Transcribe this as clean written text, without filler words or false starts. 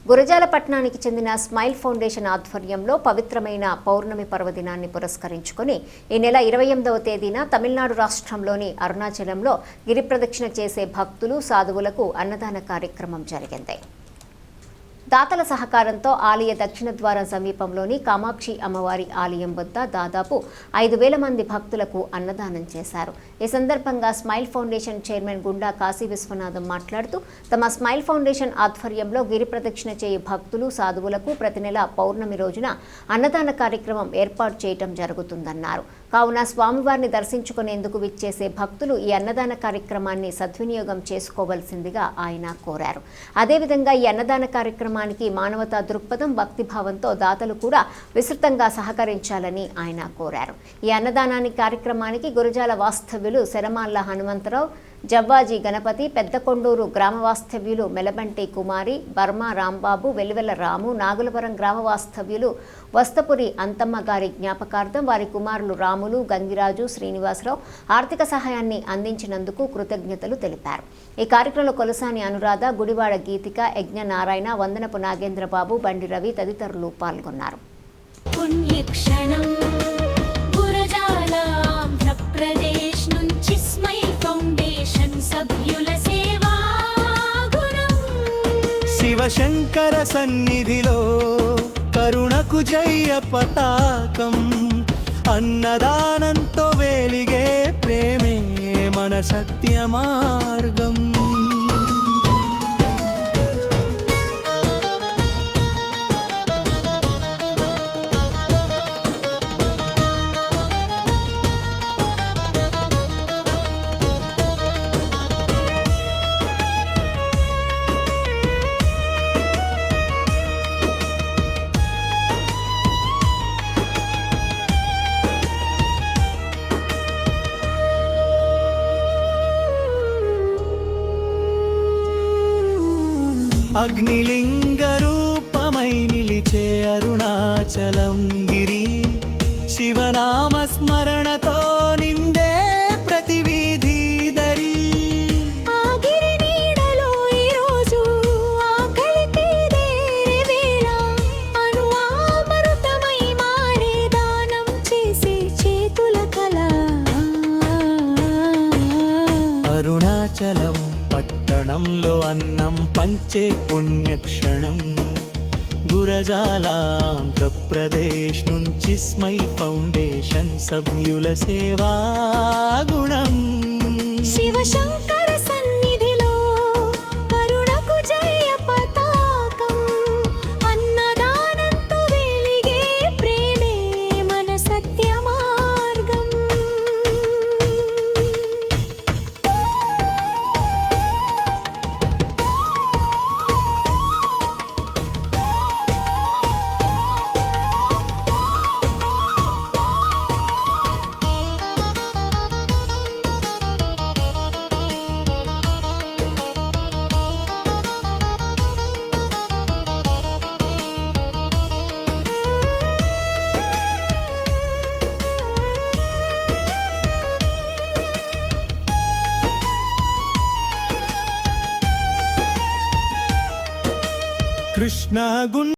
గురజాల పట్టణానికి చెందిన smile foundation ఆధ్వర్యంలో పవిత్రమైన పౌర్ణమి పర్వదినాన్ని పురస్కరించుకొని ఈ నెల 28వ తేదీన తమిళనాడు రాష్ట్రంలోని అరుణాచలంలో గిరిప్రదక్షిణ చేసే భక్తులు సాధువులకు అన్నదాన కార్యక్రమం జరిగింది. దాతల సహకారంతో ఆలయ దక్షిణ ద్వారం సమీపంలోని కామాక్షి అమ్మవారి ఆలయం వద్ద దాదాపు 5,000 మంది భక్తులకు అన్నదానం చేశారు. ఈ సందర్భంగా స్మైల్ ఫౌండేషన్ చైర్మన్ గుండా కాశీ విశ్వనాథం మాట్లాడుతూ తమ స్మైల్ ఫౌండేషన్ ఆధ్వర్యంలో గిరి ప్రదక్షిణ చేయు భక్తులు సాధువులకు ప్రతి నెల పౌర్ణమి రోజున అన్నదాన కార్యక్రమం ఏర్పాటు చేయడం జరుగుతుందన్నారు. కావున స్వామివారిని దర్శించుకునేందుకు విచ్చేసే భక్తులు ఈ అన్నదాన కార్యక్రమాన్ని సద్వినియోగం చేసుకోవాల్సిందిగా ఆయన కోరారు. అదేవిధంగా ఈ అన్నదాన కార్యక్రమానికి మానవతా దృక్పథం భక్తిభావంతో దాతలు కూడా విస్తృతంగా సహకరించాలని ఆయన కోరారు. ఈ అన్నదానాన్ని కార్యక్రమానికి గురజాల వాస్తవ్యులు శరమాళ్ల హనుమంతరావు, జవ్వాజీ గణపతి, పెద్దకొండూరు గ్రామ వాస్తవ్యులు మెలబంటి కుమారి, బర్మా రాంబాబు, వెలివెల రాము, నాగులవరం గ్రామ వాస్తవ్యులు వస్తపురి అంతమ్మ గారి జ్ఞాపకార్థం వారి కుమారులు రాములు, గంగిరాజు, శ్రీనివాసరావు ఆర్థిక సహాయాన్ని అందించినందుకు కృతజ్ఞతలు తెలిపారు. ఈ కార్యక్రమంలో కొలసాని అనురాధ, గుడివాడ గీతిక, యజ్ఞ నారాయణ, వందనపు నాగేంద్రబాబు, బండి రవి తదితరులు పాల్గొన్నారు. శివశంకర సన్నిధిలో కరుణకు జయ పతాకం, అన్నదానంతో వెలిగే ప్రేమే మన సత్య మార్గం. అగ్నిలింగ రూపమై నిలిచే అరుణాచలం గిరి, శివనామ స్మరణతో నిండే ప్రతి వీధి దరి. ఆ గిరి నీడలో ఈరోజు ఆకలి తీరే వేళ, అమృతమై మారే దానం చేసే చేతుల కళ. అరుణాచలం పట్టణంలో అన్నం పంచే పుణ్యక్షణం, గురజాల ఆంధ్రప్రదేశ్ నుంచి స్మైల్ ఫౌండేషన్ సభ్యుల సేవా గుణం. శివశంకర సన్నిధిలో కరుణకు జయ పతాకం, అన్నదానంతో వెలిగే ప్రేమే మన సత్య మార్గం. కృష్ణ